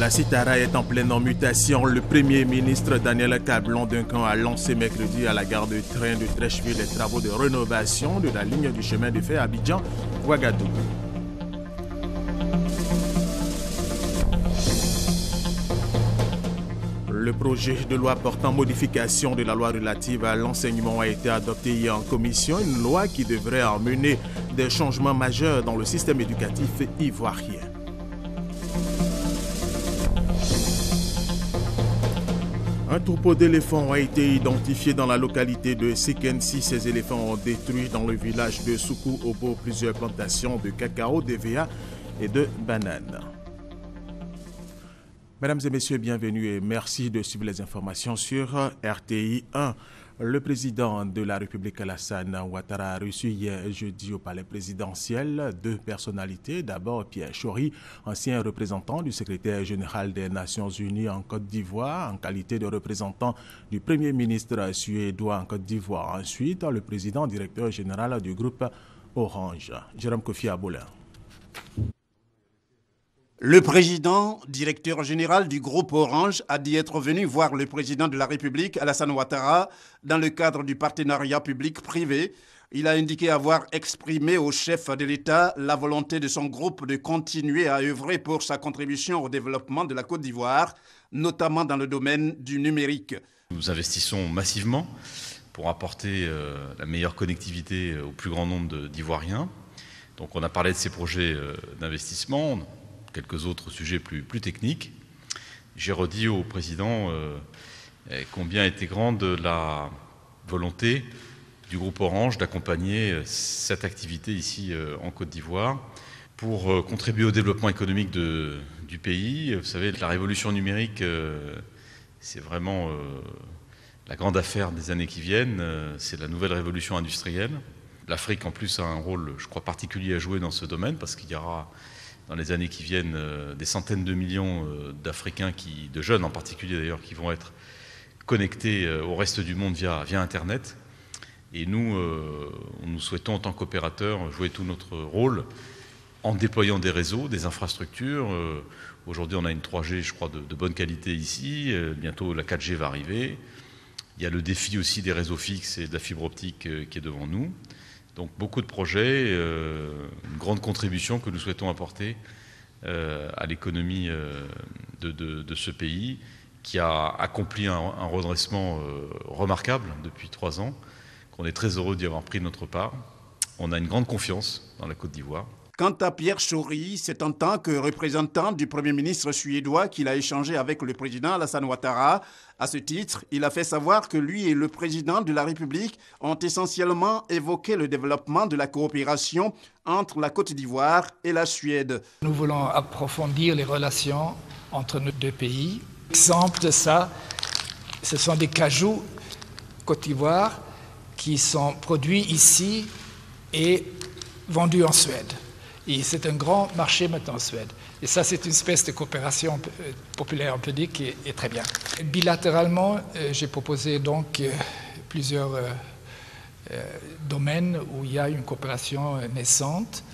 La Citara est en pleine mutation. Le Premier ministre Daniel Kablan-Duncan a lancé mercredi à la gare de train de Trècheville les travaux de rénovation de la ligne du chemin de fer Abidjan-Ouagadougou. Le projet de loi portant modification de la loi relative à l'enseignement a été adopté hier en commission, une loi qui devrait emmener des changements majeurs dans le système éducatif ivoirien. Un troupeau d'éléphants a été identifié dans la localité de Sekensi. Ces éléphants ont détruit dans le village de Soukou-Obo plusieurs plantations de cacao, d'EVA et de bananes. Mesdames et messieurs, bienvenue et merci de suivre les informations sur RTI 1. Le président de la République, Alassane Ouattara, a reçu hier jeudi au palais présidentiel deux personnalités. D'abord, Pierre Chory, ancien représentant du secrétaire général des Nations Unies en Côte d'Ivoire, en qualité de représentant du Premier ministre suédois en Côte d'Ivoire. Ensuite, le président directeur général du groupe Orange, Jérôme Kofi Aboulin. Le président, directeur général du groupe Orange, a dit être venu voir le président de la République, Alassane Ouattara, dans le cadre du partenariat public-privé. Il a indiqué avoir exprimé au chef de l'État la volonté de son groupe de continuer à œuvrer pour sa contribution au développement de la Côte d'Ivoire, notamment dans le domaine du numérique. Nous investissons massivement pour apporter la meilleure connectivité au plus grand nombre d'Ivoiriens. Donc on a parlé de ces projets d'investissement. Quelques autres sujets plus techniques. J'ai redit au président combien était grande la volonté du groupe Orange d'accompagner cette activité ici en Côte d'Ivoire pour contribuer au développement économique du pays. Vous savez, la révolution numérique, c'est vraiment la grande affaire des années qui viennent. C'est la nouvelle révolution industrielle. L'Afrique, en plus, a un rôle, je crois, particulier à jouer dans ce domaine parce qu'il y aura dans les années qui viennent, des centaines de millions d'Africains, de jeunes en particulier d'ailleurs, qui vont être connectés au reste du monde via Internet. Et nous souhaitons en tant qu'opérateurs jouer tout notre rôle en déployant des réseaux, des infrastructures. Aujourd'hui, on a une 3G, je crois, de bonne qualité ici. Bientôt, la 4G va arriver. Il y a le défi aussi des réseaux fixes et de la fibre optique qui est devant nous. Donc beaucoup de projets, une grande contribution que nous souhaitons apporter à l'économie de ce pays qui a accompli un redressement remarquable depuis 3 ans, qu'on est très heureux d'y avoir pris notre part. On a une grande confiance dans la Côte d'Ivoire. Quant à Pierre Chory, c'est en tant que représentant du Premier ministre suédois qu'il a échangé avec le président Alassane Ouattara. À ce titre, il a fait savoir que lui et le président de la République ont essentiellement évoqué le développement de la coopération entre la Côte d'Ivoire et la Suède. Nous voulons approfondir les relations entre nos deux pays. Exemple de ça, ce sont des cajous Côte d'Ivoire qui sont produits ici et vendus en Suède. Et c'est un grand marché maintenant en Suède. Et ça, c'est une espèce de coopération populaire, on peut dire, qui est très bien. Bilatéralement, j'ai proposé donc plusieurs domaines où il y a une coopération naissante,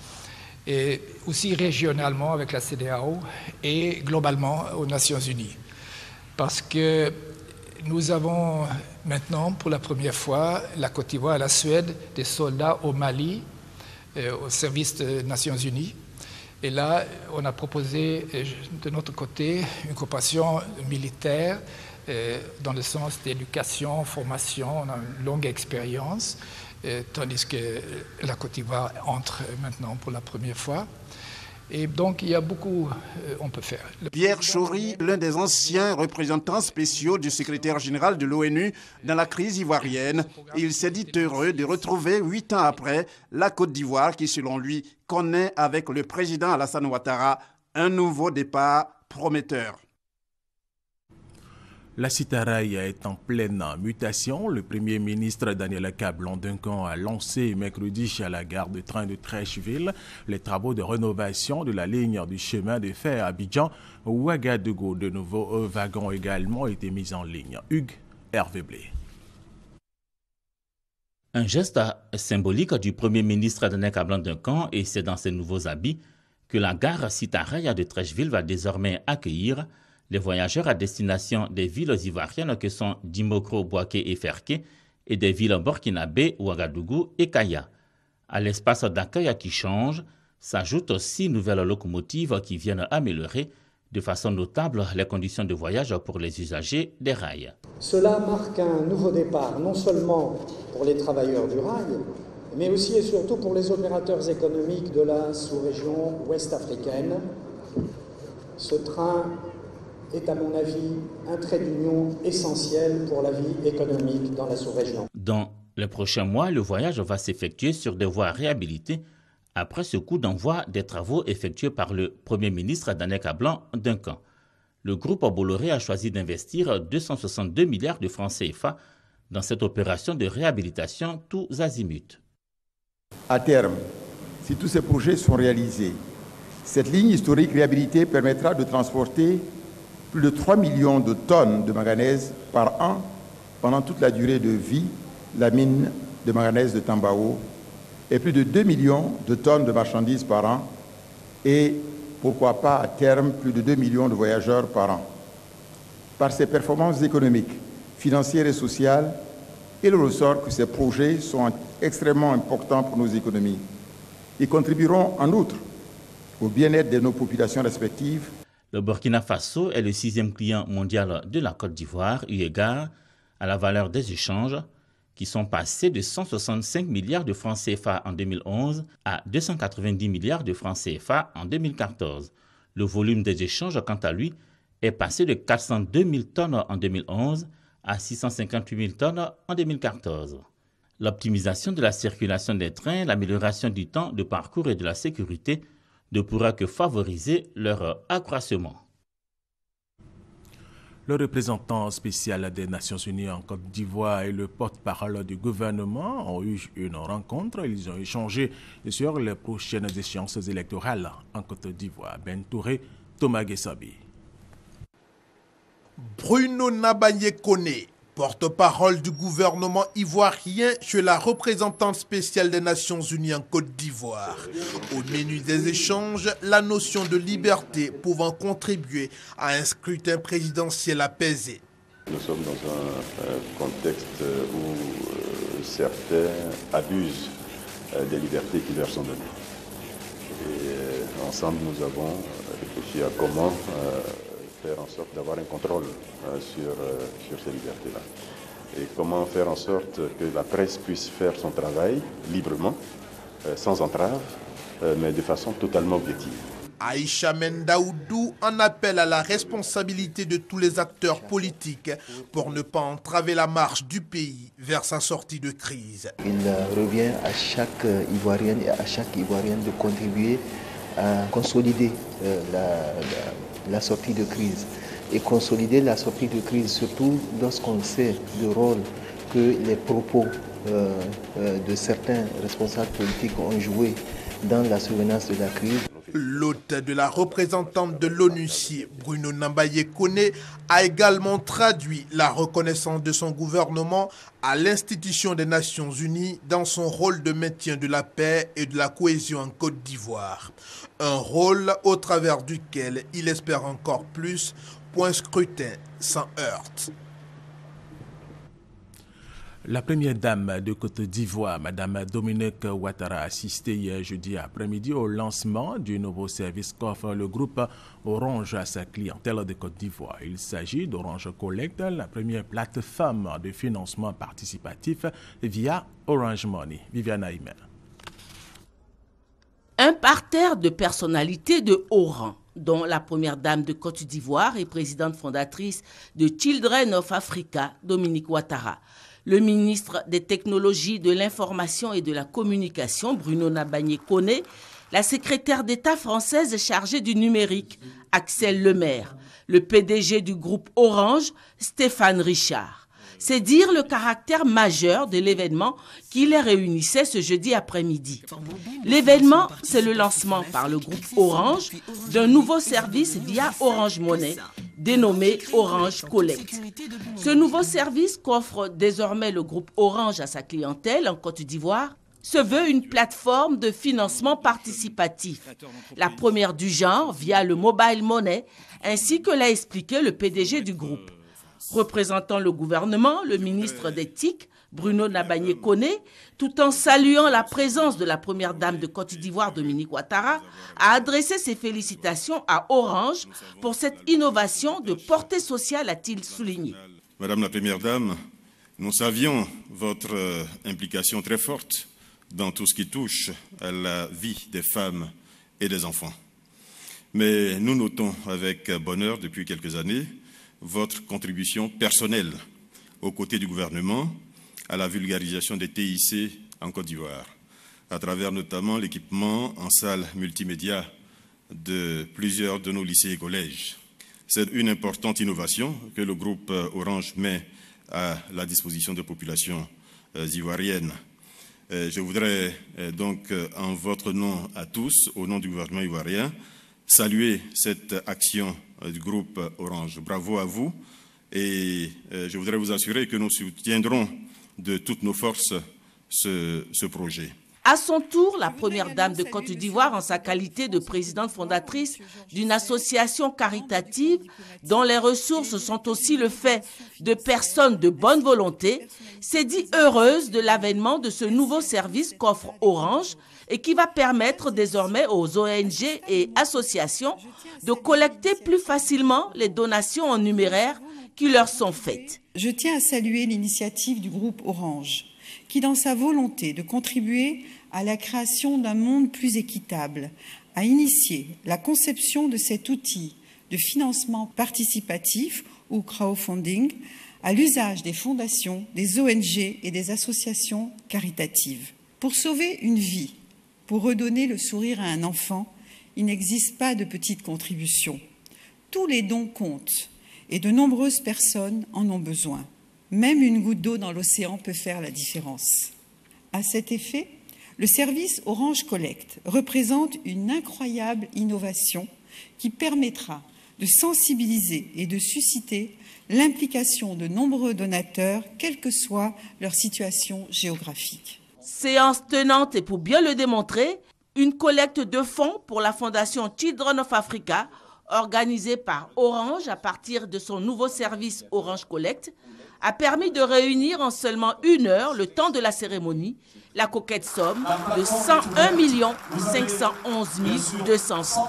et aussi régionalement avec la CEDEAO et globalement aux Nations Unies. Parce que nous avons maintenant, pour la première fois, la Côte d'Ivoire et la Suède, des soldats au Mali, au service des Nations Unies. Et là, on a proposé de notre côté une coopération militaire dans le sens d'éducation, formation. On a une longue expérience, tandis que la Côte d'Ivoire entre maintenant pour la première fois. Et donc, il y a beaucoup on peut faire. Pierre Chory, l'un des anciens représentants spéciaux du secrétaire général de l'ONU dans la crise ivoirienne, il s'est dit heureux de retrouver 8 ans après la Côte d'Ivoire qui, selon lui, connaît avec le président Alassane Ouattara un nouveau départ prometteur. La Citara est en pleine mutation. Le Premier ministre Daniel Kablan-Duncan a lancé mercredi à la gare de train de Trècheville les travaux de rénovation de la ligne du chemin de fer Abidjan-Ouagadougou. De nouveaux wagons ont également été mis en ligne. Hugues Hervé Blé. Un geste symbolique du Premier ministre Daniel Kablan-Duncan, et c'est dans ses nouveaux habits que la gare Sitaraya de Treichville va désormais accueillir les voyageurs à destination des villes ivoiriennes que sont Dimokro, Bouaké et Ferké et des villes burkinabé, Ouagadougou et Kaya. À l'espace d'accueil qui change, s'ajoutent 6 nouvelles locomotives qui viennent améliorer de façon notable les conditions de voyage pour les usagers des rails. Cela marque un nouveau départ, non seulement pour les travailleurs du rail, mais aussi et surtout pour les opérateurs économiques de la sous-région ouest-africaine. Ce train est, à mon avis, un trait d'union essentiel pour la vie économique dans la sous-région. Dans les prochains mois, le voyage va s'effectuer sur des voies réhabilitées après ce coup d'envoi des travaux effectués par le Premier ministre Danek Ablan Duncan. Le groupe Bolloré a choisi d'investir 262 milliards de francs CFA dans cette opération de réhabilitation tous azimuts. À terme, si tous ces projets sont réalisés, cette ligne historique réhabilitée permettra de transporter plus de 3 millions de tonnes de manganèse par an pendant toute la durée de vie de la mine de manganèse de Tambao et plus de 2 millions de tonnes de marchandises par an et, pourquoi pas, à terme, plus de 2 millions de voyageurs par an. Par ses performances économiques, financières et sociales, il ressort que ces projets sont extrêmement importants pour nos économies. Ils contribueront en outre au bien-être de nos populations respectives. Le Burkina Faso est le 6e client mondial de la Côte d'Ivoire, eu égard à la valeur des échanges qui sont passés de 165 milliards de francs CFA en 2011 à 290 milliards de francs CFA en 2014. Le volume des échanges, quant à lui, est passé de 402 000 tonnes en 2011 à 658 000 tonnes en 2014. L'optimisation de la circulation des trains, l'amélioration du temps de parcours et de la sécurité ne pourra que favoriser leur accroissement. Le représentant spécial des Nations Unies en Côte d'Ivoire et le porte-parole du gouvernement ont eu une rencontre. Ils ont échangé sur les prochaines échéances électorales en Côte d'Ivoire. Ben Touré, Thomas Guessabi. Bruno Nabanye Kone, porte-parole du gouvernement ivoirien chez la représentante spéciale des Nations Unies en Côte d'Ivoire. Au menu des échanges, la notion de liberté pouvant contribuer à un scrutin présidentiel apaisé. Nous sommes dans un contexte où certains abusent des libertés qui leur sont données. Et ensemble, nous avons réfléchi à comment faire en sorte d'avoir un contrôle sur ces libertés-là. Et comment faire en sorte que la presse puisse faire son travail librement, sans entrave, mais de façon totalement objective. Aïcha Mendaoudou en appelle à la responsabilité de tous les acteurs politiques pour ne pas entraver la marche du pays vers sa sortie de crise. Il revient à chaque Ivoirienne et à chaque Ivoirienne de contribuer à consolider la sortie de crise. Et consolider la sortie de crise, surtout lorsqu'on sait le rôle que les propos de certains responsables politiques ont joué dans la survenance de la crise. L'hôte de la représentante de l'ONUCI, Bruno Nabanye Kone, a également traduit la reconnaissance de son gouvernement à l'institution des Nations Unies dans son rôle de maintien de la paix et de la cohésion en Côte d'Ivoire. Un rôle au travers duquel il espère encore plus pour un scrutin sans heurts. La première dame de Côte d'Ivoire, Mme Dominique Ouattara, a assisté hier jeudi après-midi au lancement du nouveau service qu'offre le groupe Orange à sa clientèle de Côte d'Ivoire. Il s'agit d'Orange Collect, la première plateforme de financement participatif via Orange Money. Viviane Aïmer. Un parterre de personnalités de haut rang, dont la première dame de Côte d'Ivoire et présidente fondatrice de Children of Africa, Dominique Ouattara. Le ministre des Technologies, de l'Information et de la Communication, Bruno Nabanye Kone, la secrétaire d'État française chargée du numérique, Axel Lemaire, le PDG du groupe Orange, Stéphane Richard. C'est dire le caractère majeur de l'événement qui les réunissait ce jeudi après-midi. L'événement, c'est le lancement par le groupe Orange d'un nouveau service via Orange Money, dénommé Orange Collect. Ce nouveau service qu'offre désormais le groupe Orange à sa clientèle en Côte d'Ivoire se veut une plateforme de financement participatif, la première du genre via le mobile money, ainsi que l'a expliqué le PDG du groupe. Représentant le gouvernement, le ministre d'éthique, Bruno Nabagné-Koné, tout en saluant la présence de la première dame de Côte d'Ivoire, Dominique Ouattara, a adressé ses félicitations à Orange pour cette innovation de portée sociale, a-t-il souligné. Madame la première dame, nous savions votre implication très forte dans tout ce qui touche à la vie des femmes et des enfants. Mais nous notons avec bonheur depuis quelques années votre contribution personnelle aux côtés du gouvernement à la vulgarisation des TIC en Côte d'Ivoire, à travers notamment l'équipement en salles multimédia de plusieurs de nos lycées et collèges. C'est une importante innovation que le groupe Orange met à la disposition des populations ivoiriennes. Je voudrais donc, en votre nom à tous, au nom du gouvernement ivoirien, saluer cette action du groupe Orange. Bravo à vous et je voudrais vous assurer que nous soutiendrons de toutes nos forces ce projet. À son tour, la première dame de Côte d'Ivoire, en sa qualité de présidente fondatrice d'une association caritative dont les ressources sont aussi le fait de personnes de bonne volonté, s'est dit heureuse de l'avènement de ce nouveau service qu'offre Orange et qui va permettre désormais aux ONG et associations de collecter plus facilement les donations en numéraire qui leur sont faites. Je tiens à saluer l'initiative du groupe Orange, qui, dans sa volonté de contribuer à la création d'un monde plus équitable, a initié la conception de cet outil de financement participatif ou crowdfunding à l'usage des fondations, des ONG et des associations caritatives. Pour sauver une vie, pour redonner le sourire à un enfant, il n'existe pas de petites contributions. Tous les dons comptent et de nombreuses personnes en ont besoin. Même une goutte d'eau dans l'océan peut faire la différence. À cet effet, le service Orange Collect représente une incroyable innovation qui permettra de sensibiliser et de susciter l'implication de nombreux donateurs, quelle que soit leur situation géographique. Séance tenante et pour bien le démontrer, une collecte de fonds pour la fondation Children of Africa, organisée par Orange à partir de son nouveau service Orange Collect, a permis de réunir en seulement 1 heure, le temps de la cérémonie, la coquette somme de 101 511 200 francs.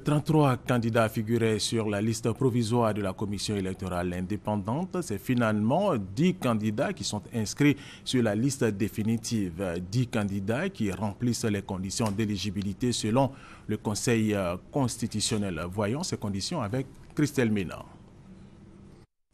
33 candidats figuraient sur la liste provisoire de la commission électorale indépendante. C'est finalement 10 candidats qui sont inscrits sur la liste définitive. 10 candidats qui remplissent les conditions d'éligibilité selon le Conseil constitutionnel. Voyons ces conditions avec Christelle Ménard.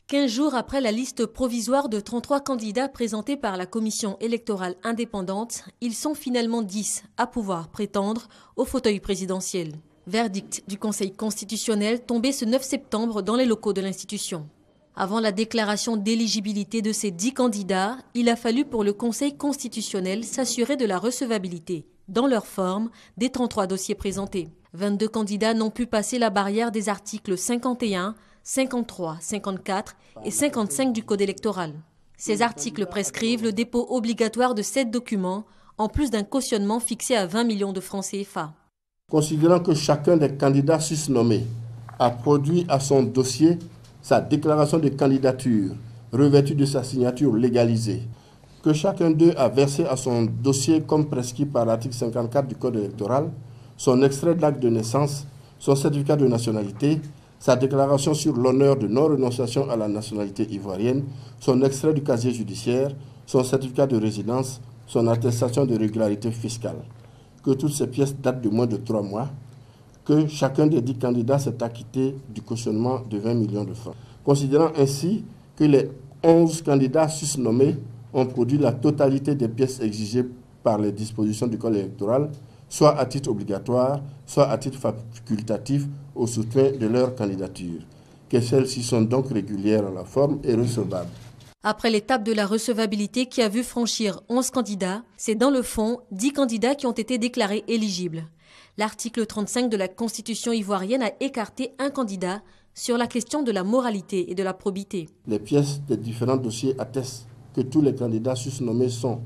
15 jours après la liste provisoire de 33 candidats présentés par la commission électorale indépendante, ils sont finalement 10 à pouvoir prétendre au fauteuil présidentiel. Verdict du Conseil constitutionnel tombé ce 9 septembre dans les locaux de l'institution. Avant la déclaration d'éligibilité de ces 10 candidats, il a fallu pour le Conseil constitutionnel s'assurer de la recevabilité, dans leur forme, des 33 dossiers présentés. 22 candidats n'ont pu passer la barrière des articles 51, 53, 54 et 55 du Code électoral. Ces articles prescrivent le dépôt obligatoire de 7 documents, en plus d'un cautionnement fixé à 20 millions de francs CFA. Considérant que chacun des candidats susnommés a produit à son dossier sa déclaration de candidature revêtue de sa signature légalisée, que chacun d'eux a versé à son dossier comme prescrit par l'article 54 du Code électoral, son extrait d'acte de naissance, son certificat de nationalité, sa déclaration sur l'honneur de non-renonciation à la nationalité ivoirienne, son extrait du casier judiciaire, son certificat de résidence, son attestation de régularité fiscale. Que toutes ces pièces datent de moins de 3 mois, que chacun des 10 candidats s'est acquitté du cautionnement de 20 millions de francs. Considérant ainsi que les 11 candidats susnommés ont produit la totalité des pièces exigées par les dispositions du Code électoral, soit à titre obligatoire, soit à titre facultatif au soutien de leur candidature, que celles-ci sont donc régulières en la forme et recevables. Après l'étape de la recevabilité qui a vu franchir 11 candidats, c'est dans le fond 10 candidats qui ont été déclarés éligibles. L'article 35 de la Constitution ivoirienne a écarté un candidat sur la question de la moralité et de la probité. Les pièces des différents dossiers attestent que tous les candidats susnommés sont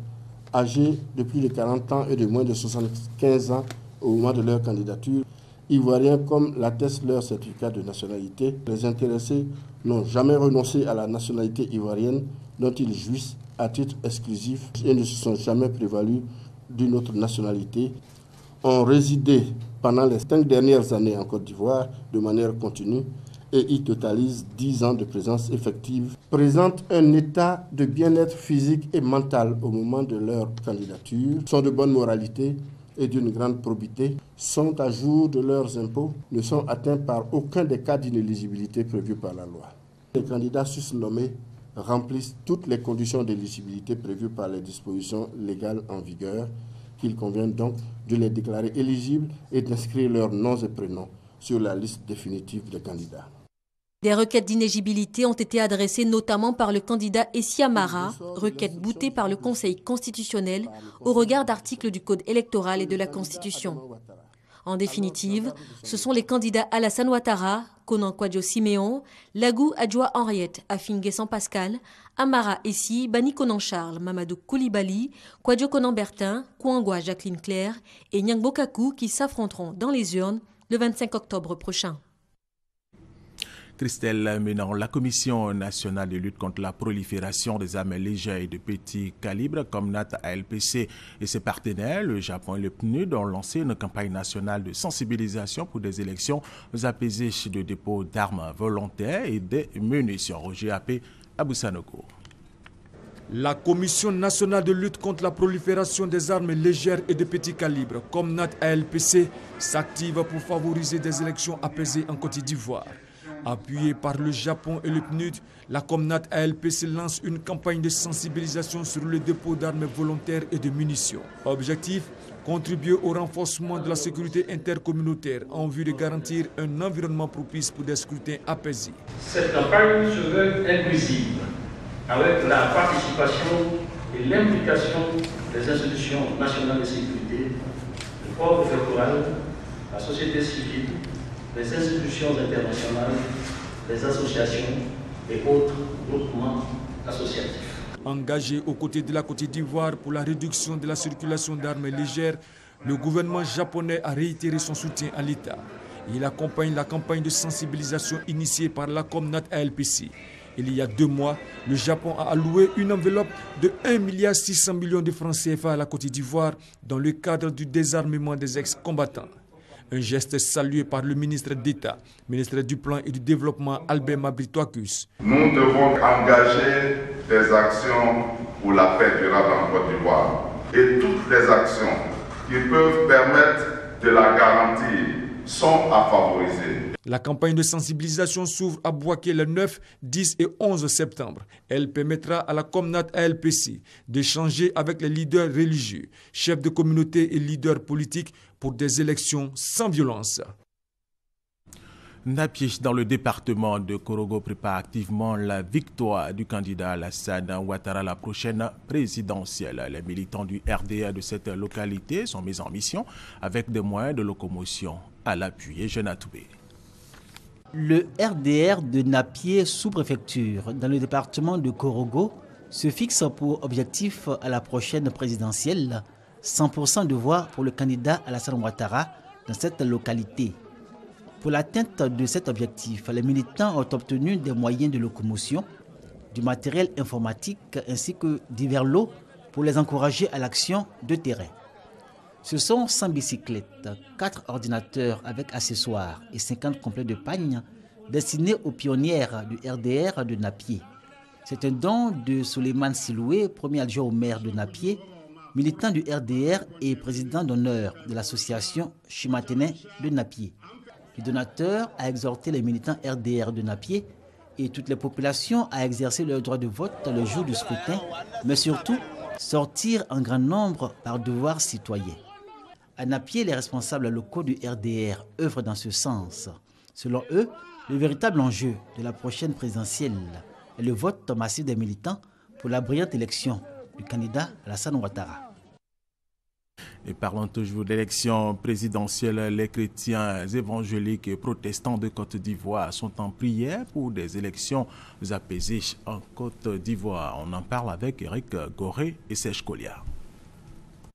âgés de plus de 40 ans et de moins de 75 ans au moment de leur candidature, ivoiriens comme l'atteste leur certificat de nationalité. Les intéressés n'ont jamais renoncé à la nationalité ivoirienne dont ils jouissent à titre exclusif et ne se sont jamais prévalus d'une autre nationalité, ont résidé pendant les 5 dernières années en Côte d'Ivoire de manière continue et y totalisent 10 ans de présence effective, présentent un état de bien-être physique et mental au moment de leur candidature, sont de bonne moralité et d'une grande probité, sont à jour de leurs impôts, ne sont atteints par aucun des cas d'inéligibilité prévus par la loi. Les candidats susnommés remplissent toutes les conditions d'éligibilité prévues par les dispositions légales en vigueur, qu'il convient donc de les déclarer éligibles et d'inscrire leurs noms et prénoms sur la liste définitive des candidats. Des requêtes d'inéligibilité ont été adressées notamment par le candidat Essia Mara, requête boutée par le Conseil constitutionnel au regard d'articles du Code électoral et de la Constitution. En définitive, ce sont les candidats Alassane Ouattara, Konan Kwadjo Siméon, Lagou Adjoa Henriette, Afin Guessan Pascal, Amara Essi, Bani Konan Charles, Mamadou Koulibaly, Kwadjo Konan Bertin, Kouangwa Jacqueline Claire et Nyangbo Kakou qui s'affronteront dans les urnes le 25 octobre prochain. Christelle Ménan, la Commission nationale de lutte contre la prolifération des armes légères et de petit calibre, comme NAT-ALPC et ses partenaires, le Japon et le PNUD, ont lancé une campagne nationale de sensibilisation pour des élections apaisées de dépôts d'armes volontaires et des munitions. Roger Apé, Aboussanogo. La Commission nationale de lutte contre la prolifération des armes légères et de petit calibre, comme NAT-ALPC, s'active pour favoriser des élections apaisées en Côte d'Ivoire. Appuyée par le Japon et le PNUD, la Comnat ALPC lance une campagne de sensibilisation sur le dépôt d'armes volontaires et de munitions. Objectif, contribuer au renforcement de la sécurité intercommunautaire en vue de garantir un environnement propice pour des scrutins apaisés. Cette campagne se veut inclusive, avec la participation et l'implication des institutions nationales de sécurité, le corps préfectoral, la société civile, les institutions internationales, les associations et autres groupements associatifs. Engagé aux côtés de la Côte d'Ivoire pour la réduction de la circulation d'armes légères, le gouvernement japonais a réitéré son soutien à l'État. Il accompagne la campagne de sensibilisation initiée par la Comnat ALPC. Il y a 2 mois, le Japon a alloué une enveloppe de 1,6 milliard de francs CFA à la Côte d'Ivoire dans le cadre du désarmement des ex-combattants. Un geste salué par le ministre d'État, ministre du Plan et du Développement Albert Mabry-Touakus. Nous devons engager des actions pour la paix durable en Côte d'Ivoire. Et toutes les actions qui peuvent permettre de la garantir sont à favoriser. La campagne de sensibilisation s'ouvre à Bouaké le 9, 10 et 11 septembre. Elle permettra à la Comnat ALPC d'échanger avec les leaders religieux, chefs de communauté et leaders politiques pour des élections sans violence. Napié, dans le département de Korogo, prépare activement la victoire du candidat Alassane Ouattara à la prochaine présidentielle. Les militants du RDR de cette localité sont mis en mission avec des moyens de locomotion à l'appui. Jeanne Toubé. Le RDR de Napié, sous-préfecture, dans le département de Korogo, se fixe pour objectif à la prochaine présidentielle 100% de voix pour le candidat Alassane Ouattara dans cette localité. Pour l'atteinte de cet objectif, les militants ont obtenu des moyens de locomotion, du matériel informatique ainsi que divers lots pour les encourager à l'action de terrain. Ce sont 100 bicyclettes, 4 ordinateurs avec accessoires et 50 complets de pagnes destinés aux pionnières du RDR de Napié. C'est un don de Souleymane Siloué, premier adjoint au maire de Napié, militant du RDR et président d'honneur de l'association Chimaténin de Napié. Le donateur a exhorté les militants RDR de Napié et toutes les populations à exercer leur droit de vote le jour du scrutin, mais surtout sortir en grand nombre par devoir citoyen. À Napié, les responsables locaux du RDR œuvrent dans ce sens. Selon eux, le véritable enjeu de la prochaine présidentielle est le vote massif des militants pour la brillante élection du candidat Alassane Ouattara. Et parlons toujours d'élections présidentielles. Les chrétiens évangéliques et protestants de Côte d'Ivoire sont en prière pour des élections apaisées en Côte d'Ivoire. On en parle avec Eric Goré et Serge Colliard.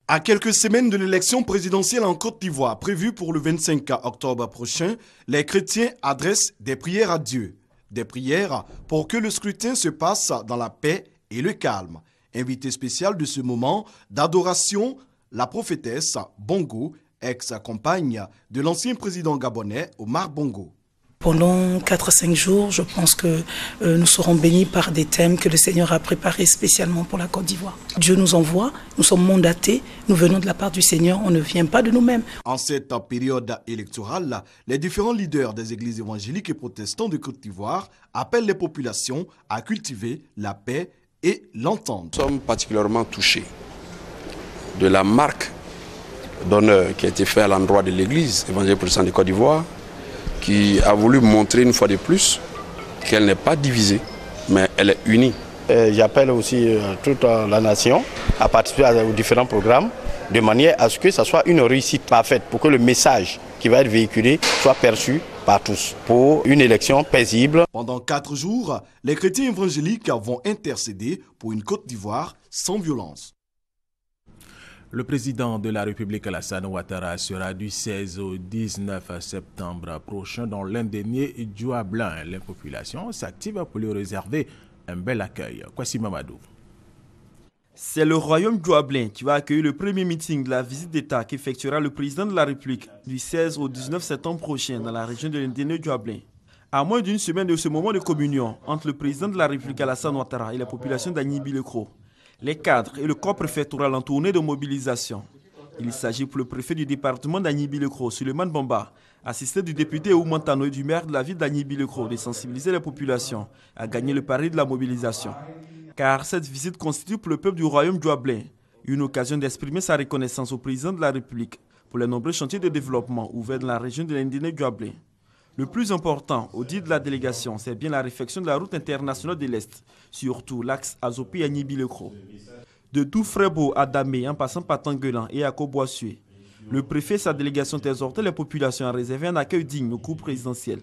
À quelques semaines de l'élection présidentielle en Côte d'Ivoire, prévue pour le 25 octobre prochain, les chrétiens adressent des prières à Dieu. Des prières pour que le scrutin se passe dans la paix et le calme. Invité spécial de ce moment d'adoration, la prophétesse Bongo, ex-compagne de l'ancien président gabonais Omar Bongo. Pendant 4-5 jours, je pense que nous serons bénis par des thèmes que le Seigneur a préparés spécialement pour la Côte d'Ivoire. Dieu nous envoie, nous sommes mandatés, nous venons de la part du Seigneur, on ne vient pas de nous-mêmes. En cette période électorale, les différents leaders des églises évangéliques et protestants de Côte d'Ivoire appellent les populations à cultiver la paix et l'entente. Nous sommes particulièrement touchés de la marque d'honneur qui a été faite à l'endroit de l'église évangélique protestante de Côte d'Ivoire, qui a voulu montrer une fois de plus qu'elle n'est pas divisée, mais elle est unie. J'appelle aussi toute la nation à participer aux différents programmes de manière à ce que ça soit une réussite parfaite, pour que le message qui va être véhiculé soit perçu par tous, pour une élection paisible. Pendant 4 jours, les chrétiens évangéliques vont intercéder pour une Côte d'Ivoire sans violence. Le président de la République, Alassane Ouattara, sera du 16 au 19 septembre prochain dans l'indénié Djouablin. La population s'active pour lui réserver un bel accueil. Kwasi Mamadou. C'est le royaume Djouablin qui va accueillir le premier meeting de la visite d'État qu'effectuera le président de la République du 16 au 19 septembre prochain dans la région de l'indénié Djouablin. À moins d'une semaine de ce moment de communion entre le président de la République, Alassane Ouattara, et la population d'Agnibi-le-Cros, les cadres et le corps préfectoral en tournée de mobilisation. Il s'agit pour le préfet du département d'Agnibi-le-Cros, Suleiman Bamba, assisté du député Oumantano et du maire de la ville d'Agnibi-le-Cros, de sensibiliser la population à gagner le pari de la mobilisation. Car cette visite constitue pour le peuple du royaume Djouablin une occasion d'exprimer sa reconnaissance au président de la République pour les nombreux chantiers de développement ouverts dans la région de l'indénié Djouablin. Le plus important, au dit de la délégation, c'est bien la réfection de la route internationale de l'Est, surtout l'axe Azopi-Agnibi-le-Cros. De Doufrebo à Damé, en passant par Tanguelan et à Koboissué, le préfet et sa délégation exhortaient les populations à réserver un accueil digne au cours présidentiel.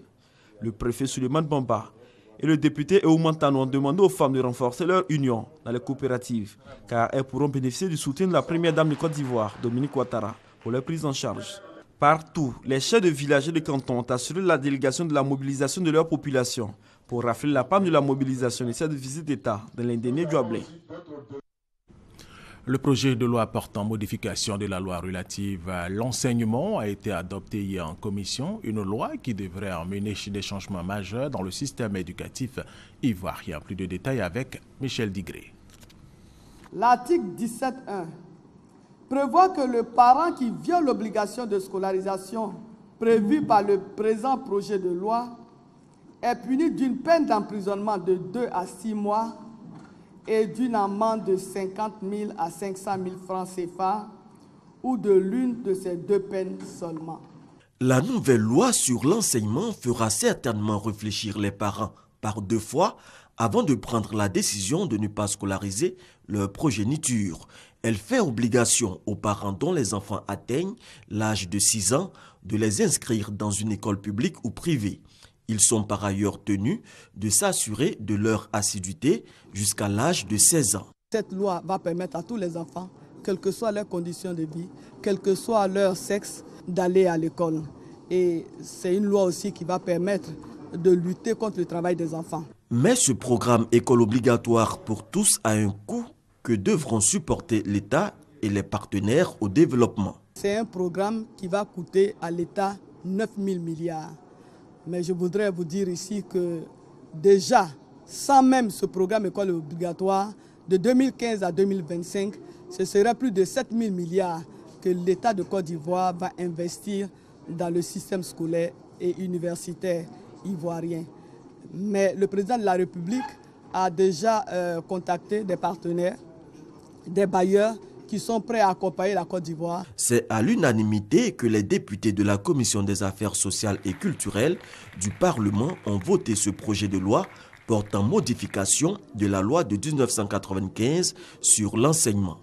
Le préfet Suleiman Bamba et le député Eoumantano ont demandé aux femmes de renforcer leur union dans les coopératives, car elles pourront bénéficier du soutien de la première dame de Côte d'Ivoire, Dominique Ouattara, pour leur prise en charge. Partout, les chefs de village et de canton ont assuré la délégation de la mobilisation de leur population pour rafler la palme de la mobilisation de cette visite d'État dans l'indénié Djouablin. Le projet de loi portant modification de la loi relative à l'enseignement a été adopté hier en commission, une loi qui devrait amener des changements majeurs dans le système éducatif ivoirien. Plus de détails avec Michel Digré. L'article 17.1 prévoit que le parent qui viole l'obligation de scolarisation prévue par le présent projet de loi est puni d'une peine d'emprisonnement de 2 à 6 mois et d'une amende de 50 000 à 500 000 francs CFA ou de l'une de ces 2 peines seulement. La nouvelle loi sur l'enseignement fera certainement réfléchir les parents par 2 fois avant de prendre la décision de ne pas scolariser leur progéniture. Elle fait obligation aux parents dont les enfants atteignent l'âge de 6 ans de les inscrire dans une école publique ou privée. Ils sont par ailleurs tenus de s'assurer de leur assiduité jusqu'à l'âge de 16 ans. Cette loi va permettre à tous les enfants, quelles que soient leurs conditions de vie, quel que soit leur sexe, d'aller à l'école. Et c'est une loi aussi qui va permettre de lutter contre le travail des enfants. Mais ce programme école obligatoire pour tous a un coût que devront supporter l'État et les partenaires au développement. C'est un programme qui va coûter à l'État 9 000 milliards. Mais je voudrais vous dire ici que déjà, sans même ce programme école obligatoire, de 2015 à 2025, ce serait plus de 7 000 milliards que l'État de Côte d'Ivoire va investir dans le système scolaire et universitaire ivoirien. Mais le président de la République a déjà contacté des partenaires, des bailleurs qui sont prêts à accompagner la Côte d'Ivoire. C'est à l'unanimité que les députés de la Commission des affaires sociales et culturelles du Parlement ont voté ce projet de loi portant modification de la loi de 1995 sur l'enseignement.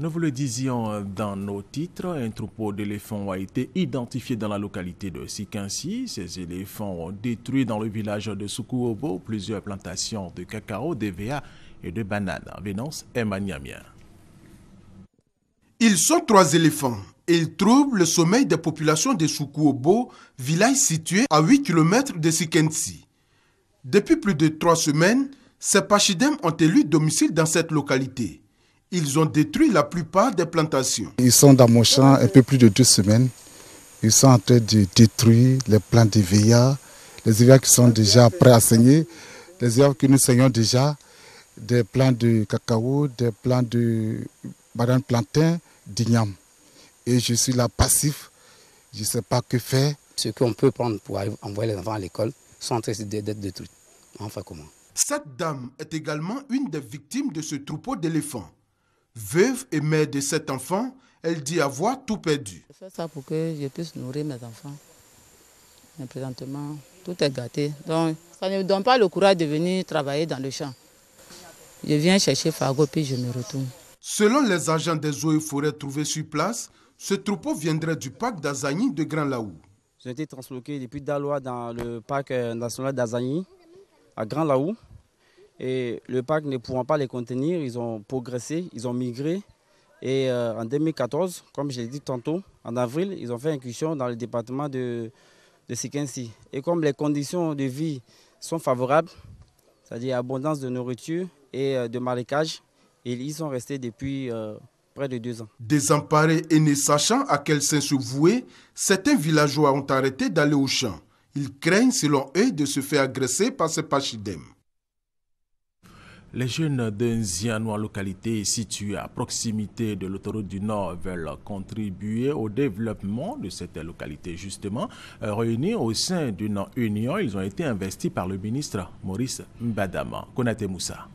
Nous vous le disions dans nos titres, un troupeau d'éléphants a été identifié dans la localité de Sikinsi. Ces éléphants ont détruit dans le village de Soukouobo plusieurs plantations de cacao, d'EVA et de bananes. Vénance Emmanuamien. Ils sont 3 éléphants et ils troublent le sommeil des populations de Soukouobo, village situé à 8 km de Sikinsi. Depuis plus de 3 semaines, ces pachidèmes ont élu domicile dans cette localité. Ils ont détruit la plupart des plantations. Ils sont dans mon champ un peu plus de 2 semaines. Ils sont en train de détruire les plants d'EVA, les EVA qui sont déjà prêts à saigner, les EVA que nous saignons déjà, des plants de cacao, des plants de banane plantain, d'igname. Et je suis là passif, je ne sais pas que faire. Ce qu'on peut prendre pour envoyer les enfants à l'école sont en train d'être détruits. Enfin comment? Cette dame est également une des victimes de ce troupeau d'éléphants. Veuve et mère de 7 enfants, elle dit avoir tout perdu. Je fais ça pour que je puisse nourrir mes enfants. Mais présentement, tout est gâté. Donc, ça ne me donne pas le courage de venir travailler dans le champ. Je viens chercher Fago puis je me retourne. Selon les agents des eaux et forêts trouvés sur place, ce troupeau viendrait du parc d'Azagny de Grand Laou. J'ai été transloqué depuis Daloa dans le parc national d'Azagny à Grand Laou. Et le parc ne pouvant pas les contenir, ils ont progressé, ils ont migré. Et en 2014, comme je l'ai dit tantôt, en avril, ils ont fait incursion dans le département de Sikinsi. Et comme les conditions de vie sont favorables, c'est-à-dire abondance de nourriture et de marécage, ils y sont restés depuis près de 2 ans. Désemparés et ne sachant à quel sein se vouer, certains villageois ont arrêté d'aller au champ. Ils craignent, selon eux, de se faire agresser par ces pachidèmes. Les jeunes d'un Zianois, localité située à proximité de l'autoroute du Nord, veulent contribuer au développement de cette localité. Justement, réunis au sein d'une union, ils ont été investis par le ministre Maurice Mbadama. Konaté Moussa.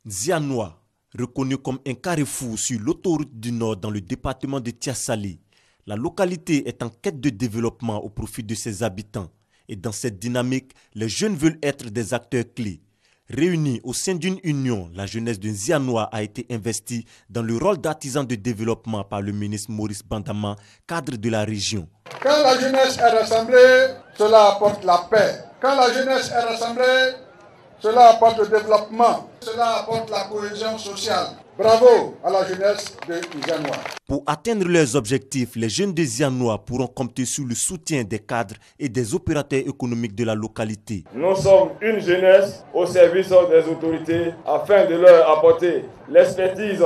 Zianois, reconnu comme un carrefour sur l'autoroute du Nord dans le département de Tiassali, la localité est en quête de développement au profit de ses habitants. Et dans cette dynamique, les jeunes veulent être des acteurs clés. Réunis au sein d'une union, la jeunesse de Zianois a été investie dans le rôle d'artisan de développement par le ministre Maurice Bandama, cadre de la région. Quand la jeunesse est rassemblée, cela apporte la paix. Quand la jeunesse est rassemblée, cela apporte le développement. Cela apporte la cohésion sociale. Bravo à la jeunesse de Zianois. Pour atteindre leurs objectifs, les jeunes de Zianois pourront compter sur le soutien des cadres et des opérateurs économiques de la localité. Nous sommes une jeunesse au service des autorités afin de leur apporter l'expertise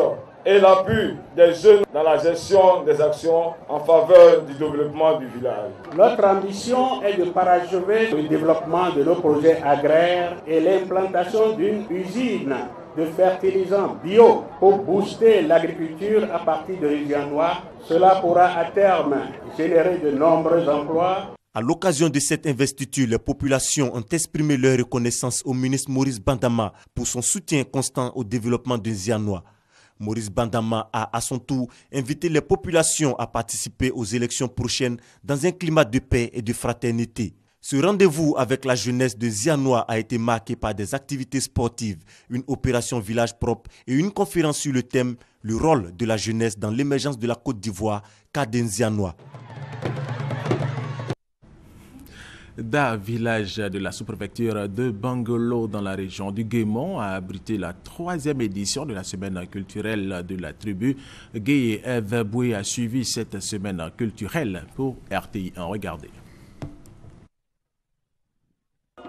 et l'appui des jeunes dans la gestion des actions en faveur du développement du village. Notre ambition est de parachever le développement de nos projets agraires et l'implantation d'une usine de fertilisants bio pour booster l'agriculture à partir de Zianois. Cela pourra à terme générer de nombreux emplois. À l'occasion de cette investiture, les populations ont exprimé leur reconnaissance au ministre Maurice Bandama pour son soutien constant au développement de Zianois. Maurice Bandama a à son tour invité les populations à participer aux élections prochaines dans un climat de paix et de fraternité. Ce rendez-vous avec la jeunesse de Zianois a été marqué par des activités sportives, une opération village propre et une conférence sur le thème « Le rôle de la jeunesse dans l'émergence de la Côte d'Ivoire » d'un Zianois. Da, village de la sous-préfecture de Bangolo dans la région du Guémon, a abrité la 3e édition de la semaine culturelle de la tribu. Gué et Eve Boué a suivi cette semaine culturelle pour RTI 1. Regardez.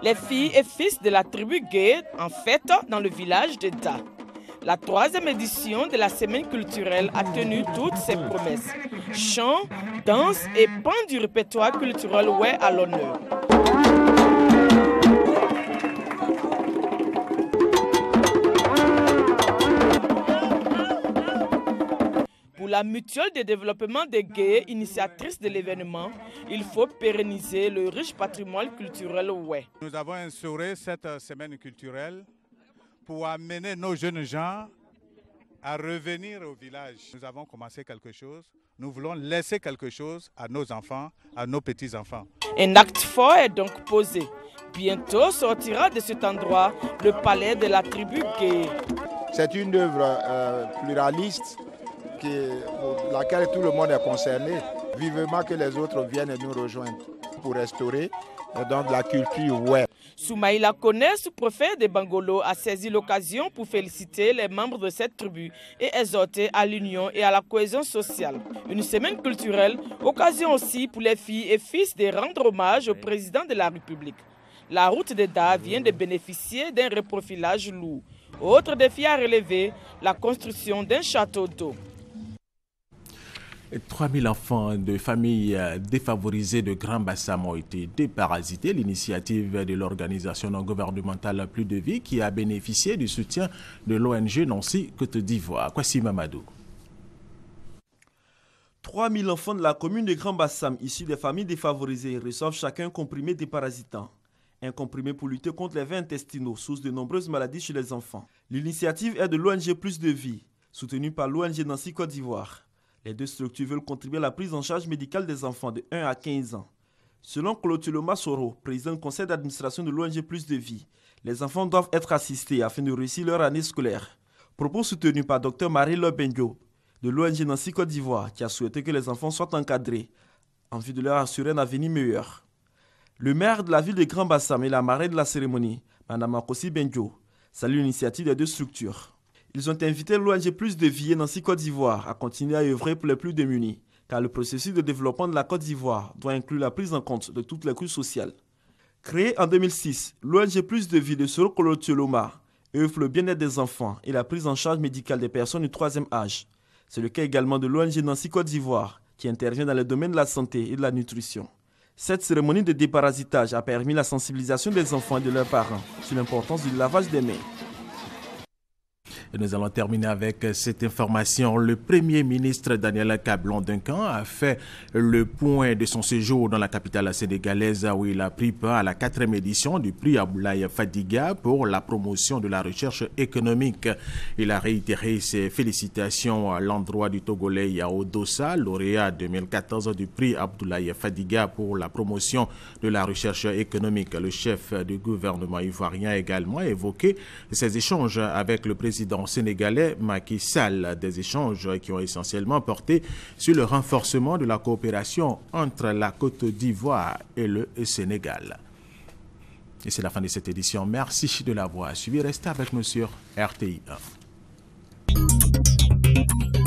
Les filles et fils de la tribu Gué en fête dans le village de Da. La 3e édition de la semaine culturelle a tenu toutes ses promesses. Chants, danses et pans du répertoire culturel ouest à l'honneur. Pour la mutuelle de développement des Gué, initiatrice de l'événement, il faut pérenniser le riche patrimoine culturel ouest. Nous avons instauré cette semaine culturelle pour amener nos jeunes gens à revenir au village. Nous avons commencé quelque chose, nous voulons laisser quelque chose à nos enfants, à nos petits-enfants. Un acte fort est donc posé. Bientôt sortira de cet endroit le palais de la tribu Gué. C'est une œuvre pluraliste pour laquelle tout le monde est concerné. Vivement que les autres viennent nous rejoindre pour restaurer donc la culture web. Soumaïla Koné, sous-préfet de Bangolo, a saisi l'occasion pour féliciter les membres de cette tribu et exhorter à l'union et à la cohésion sociale. Une semaine culturelle, occasion aussi pour les filles et fils de rendre hommage au président de la République. La route de Da vient de bénéficier d'un reprofilage lourd. Autre défi à relever, la construction d'un château d'eau. 3000 enfants de familles défavorisées de Grand Bassam ont été déparasités. L'initiative de l'organisation non gouvernementale Plus de Vie qui a bénéficié du soutien de l'ONG Nancy Côte d'Ivoire. Kwasi Mamadou. 3000 enfants de la commune de Grand Bassam issus des familles défavorisées reçoivent chacun un comprimé déparasitant. Un comprimé pour lutter contre les vers intestinaux, source de nombreuses maladies chez les enfants. L'initiative est de l'ONG Plus de Vie, soutenue par l'ONG Nancy Côte d'Ivoire. Les deux structures veulent contribuer à la prise en charge médicale des enfants de 1 à 15 ans. Selon Kolotuloma Soro, président du conseil d'administration de l'ONG Plus de Vie, les enfants doivent être assistés afin de réussir leur année scolaire. Propos soutenus par Dr Marie-Laure Benjo de l'ONG Nancy Côte d'Ivoire qui a souhaité que les enfants soient encadrés en vue de leur assurer un avenir meilleur. Le maire de la ville de Grand Bassam et la marraine de la cérémonie, Mme Makosi Benjo, salue l'initiative des deux structures. Ils ont invité l'ONG Plus de Vie et Nancy Côte d'Ivoire à continuer à œuvrer pour les plus démunis, car le processus de développement de la Côte d'Ivoire doit inclure la prise en compte de toutes les couches sociales. Créée en 2006, l'ONG Plus de Vie de Soro Kolotuloma œuvre le bien-être des enfants et la prise en charge médicale des personnes du 3e âge. C'est le cas également de l'ONG Nancy Côte d'Ivoire, qui intervient dans le domaine de la santé et de la nutrition. Cette cérémonie de déparasitage a permis la sensibilisation des enfants et de leurs parents sur l'importance du lavage des mains. Et nous allons terminer avec cette information. Le Premier ministre Daniel Kablan-Duncan a fait le point de son séjour dans la capitale sénégalaise où il a pris part à la 4e édition du prix Abdoulaye Fadiga pour la promotion de la recherche économique. Il a réitéré ses félicitations à l'endroit du Togolais Yao Dossa, lauréat 2014 du prix Abdoulaye Fadiga pour la promotion de la recherche économique. Le chef du gouvernement ivoirien a également évoqué ses échanges avec le président sénégalais Macky Sall, des échanges qui ont essentiellement porté sur le renforcement de la coopération entre la Côte d'Ivoire et le Sénégal. Et c'est la fin de cette édition. Merci de l'avoir suivi. Restez avec nous sur RTI 1.